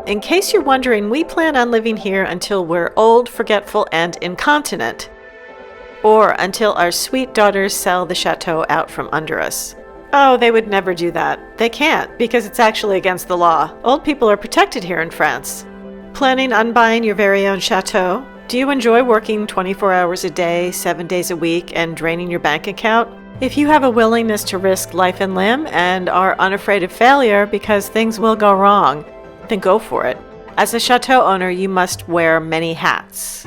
In case you're wondering, we plan on living here until we're old, forgetful, and incontinent. Or until our sweet daughters sell the chateau out from under us. Oh, they would never do that. They can't, because it's actually against the law. Old people are protected here in France. Planning on buying your very own chateau? Do you enjoy working 24 hours a day, 7 days a week, and draining your bank account? If you have a willingness to risk life and limb and are unafraid of failure because things will go wrong, then go for it. As a chateau owner, you must wear many hats.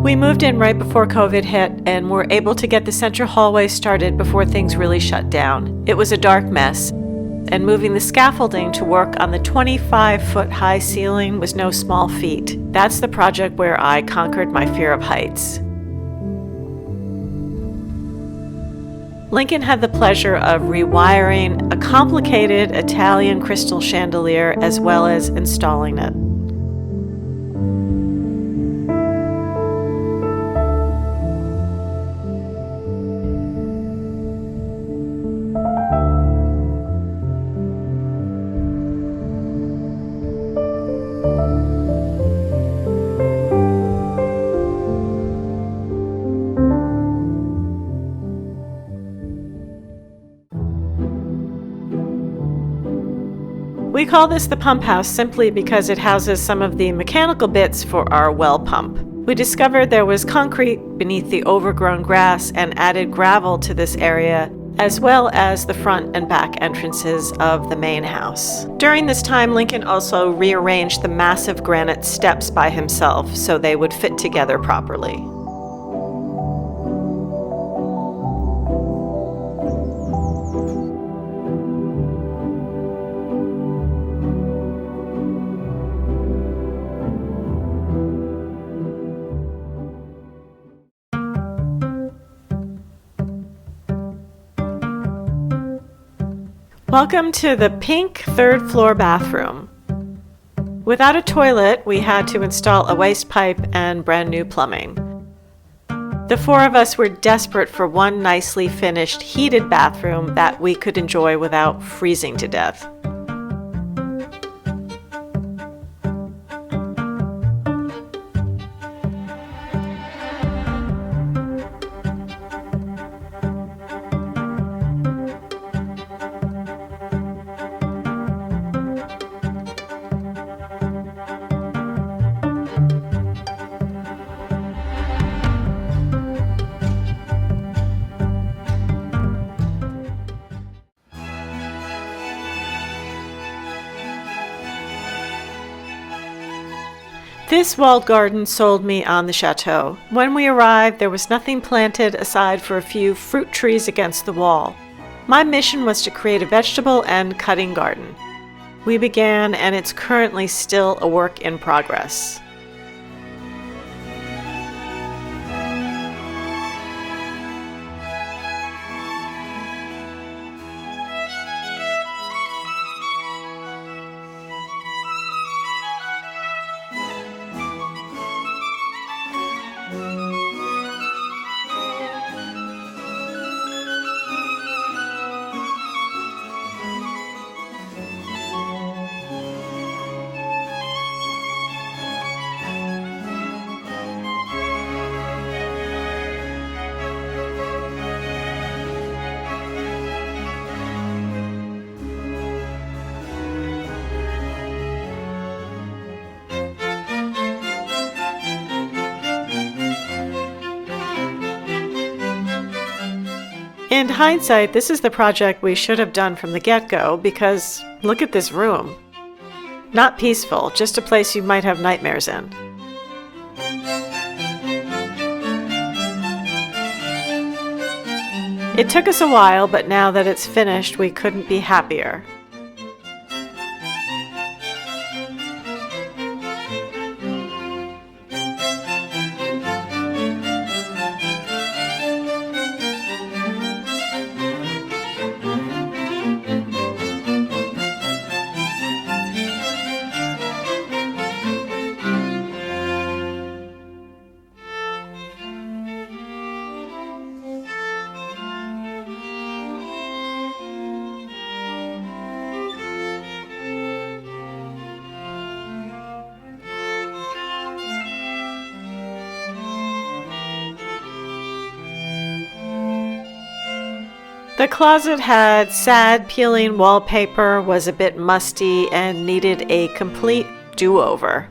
We moved in right before COVID hit and were able to get the central hallway started before things really shut down. It was a dark mess, and moving the scaffolding to work on the 25-foot high ceiling was no small feat. That's the project where I conquered my fear of heights. Lincoln had the pleasure of rewiring a complicated Italian crystal chandelier as well as installing it. We call this the pump house simply because it houses some of the mechanical bits for our well pump. We discovered there was concrete beneath the overgrown grass and added gravel to this area, as well as the front and back entrances of the main house. During this time, Lincoln also rearranged the massive granite steps by himself so they would fit together properly. Welcome to the pink third floor bathroom. Without a toilet, we had to install a waste pipe and brand new plumbing. The four of us were desperate for one nicely finished, heated bathroom that we could enjoy without freezing to death. This walled garden sold me on the chateau. When we arrived, there was nothing planted aside for a few fruit trees against the wall. My mission was to create a vegetable and cutting garden. We began, and it's currently still a work in progress. In hindsight, this is the project we should have done from the get-go because look at this room. Not peaceful, just a place you might have nightmares in. It took us a while, but now that it's finished, we couldn't be happier. The closet had sad peeling wallpaper, was a bit musty, and needed a complete do-over.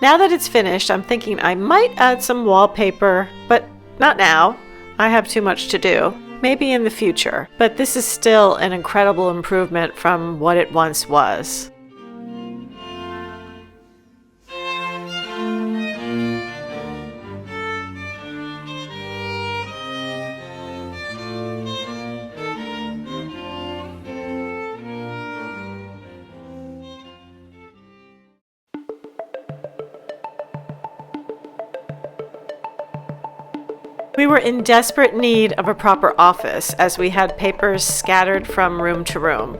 Now that it's finished, I'm thinking I might add some wallpaper, but not now. I have too much to do. Maybe in the future, but this is still an incredible improvement from what it once was. We were in desperate need of a proper office as we had papers scattered from room to room.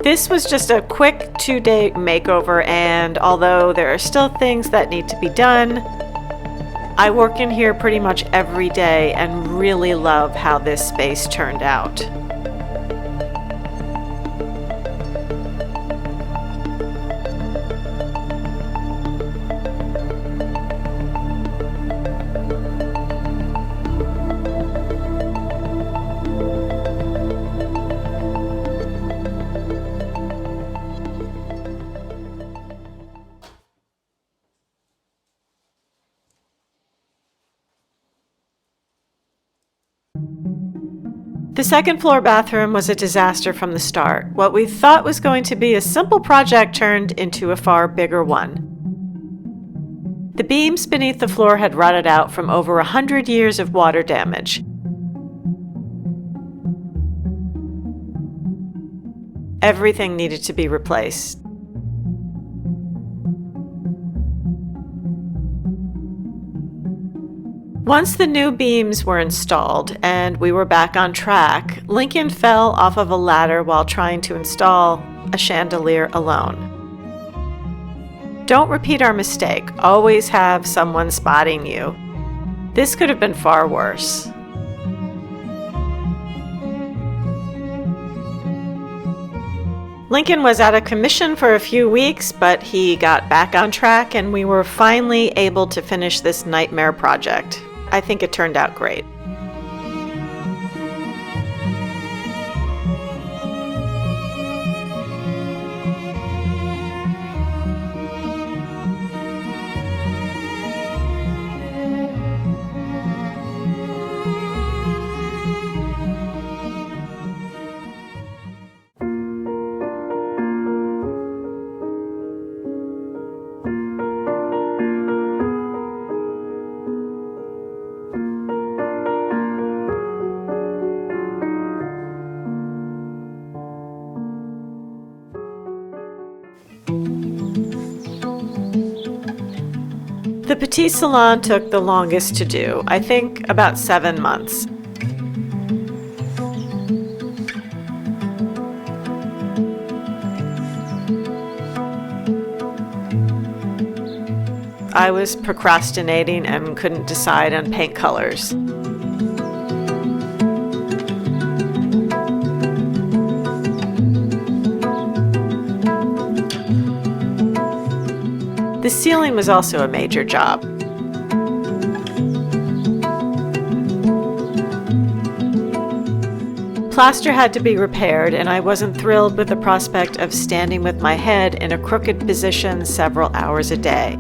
This was just a quick 2-day makeover, and although there are still things that need to be done, I work in here pretty much every day and really love how this space turned out. The second floor bathroom was a disaster from the start. What we thought was going to be a simple project turned into a far bigger one. The beams beneath the floor had rotted out from over 100 years of water damage. Everything needed to be replaced. Once the new beams were installed and we were back on track, Lincoln fell off of a ladder while trying to install a chandelier alone. Don't repeat our mistake. Always have someone spotting you. This could have been far worse. Lincoln was out of commission for a few weeks, but he got back on track and we were finally able to finish this nightmare project. I think it turned out great. The Petit salon took the longest to do, I think about 7 months. I was procrastinating and couldn't decide on paint colors. The ceiling was also a major job. plaster had to be repaired, and I wasn't thrilled with the prospect of standing with my head in a crooked position several hours a day.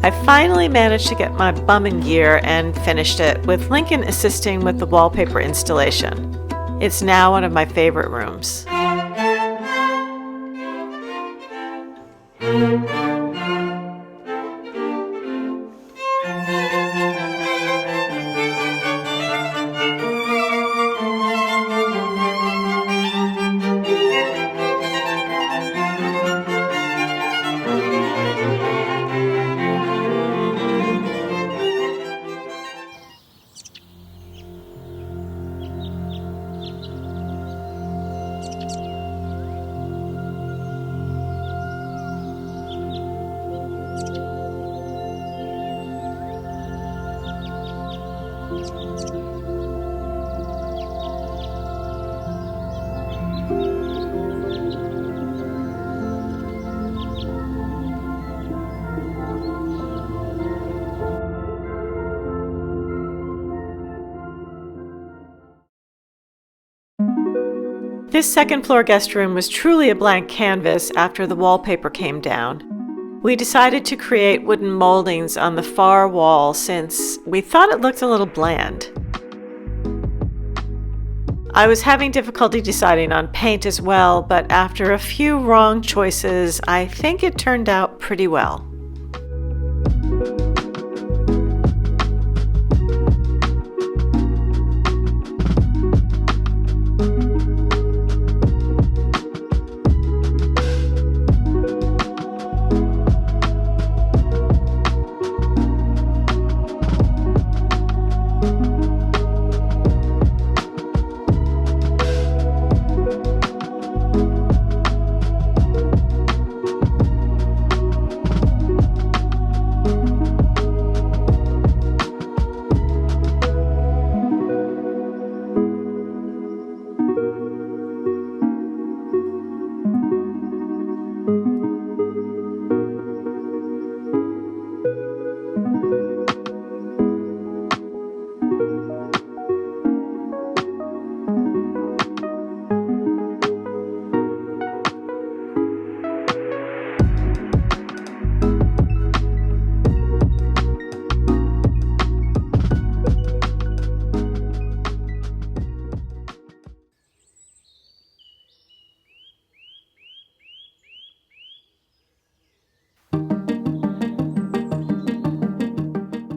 I finally managed to get my bum in gear and finished it, with Lincoln assisting with the wallpaper installation. It's now one of my favorite rooms. This second floor guest room was truly a blank canvas after the wallpaper came down. We decided to create wooden moldings on the far wall since we thought it looked a little bland. I was having difficulty deciding on paint as well, but after a few wrong choices, I think it turned out pretty well.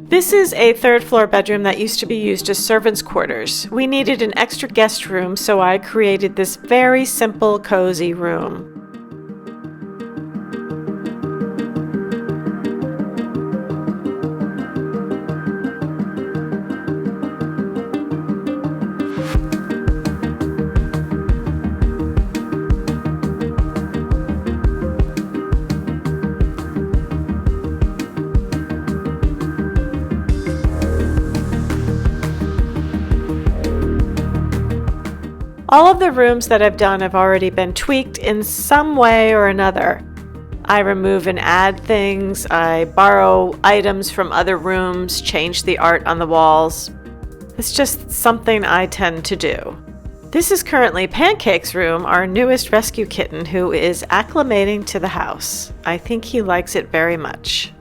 This is a third floor bedroom that used to be used as servants' quarters. We needed an extra guest room, so I created this very simple, cozy room. All of the rooms that I've done have already been tweaked in some way or another. I remove and add things, I borrow items from other rooms, change the art on the walls. It's just something I tend to do. This is currently Pancake's room, our newest rescue kitten who is acclimating to the house. I think he likes it very much.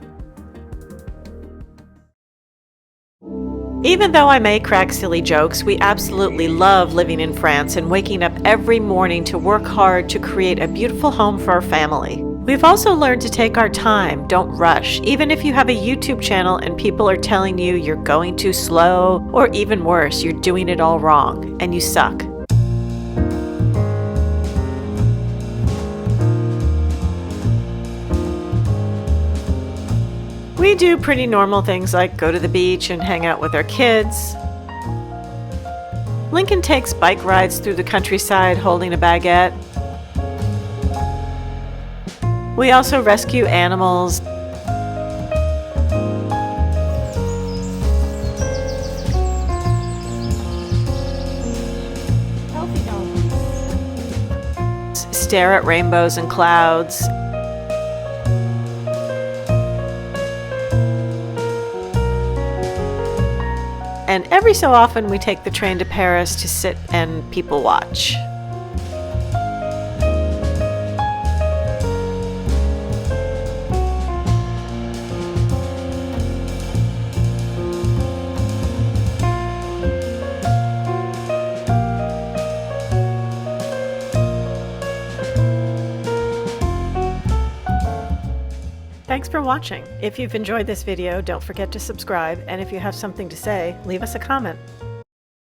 Even though I may crack silly jokes, we absolutely love living in France and waking up every morning to work hard to create a beautiful home for our family. We've also learned to take our time, don't rush, even if you have a YouTube channel and people are telling you you're going too slow, or even worse, you're doing it all wrong, and you suck. We do pretty normal things like go to the beach and hang out with our kids. Lincoln takes bike rides through the countryside holding a baguette. We also rescue animals. stare at rainbows and clouds. And every so often we take the train to Paris to sit and people watch. Thanks for watching. If you've enjoyed this video, don't forget to subscribe, and if you have something to say, leave us a comment.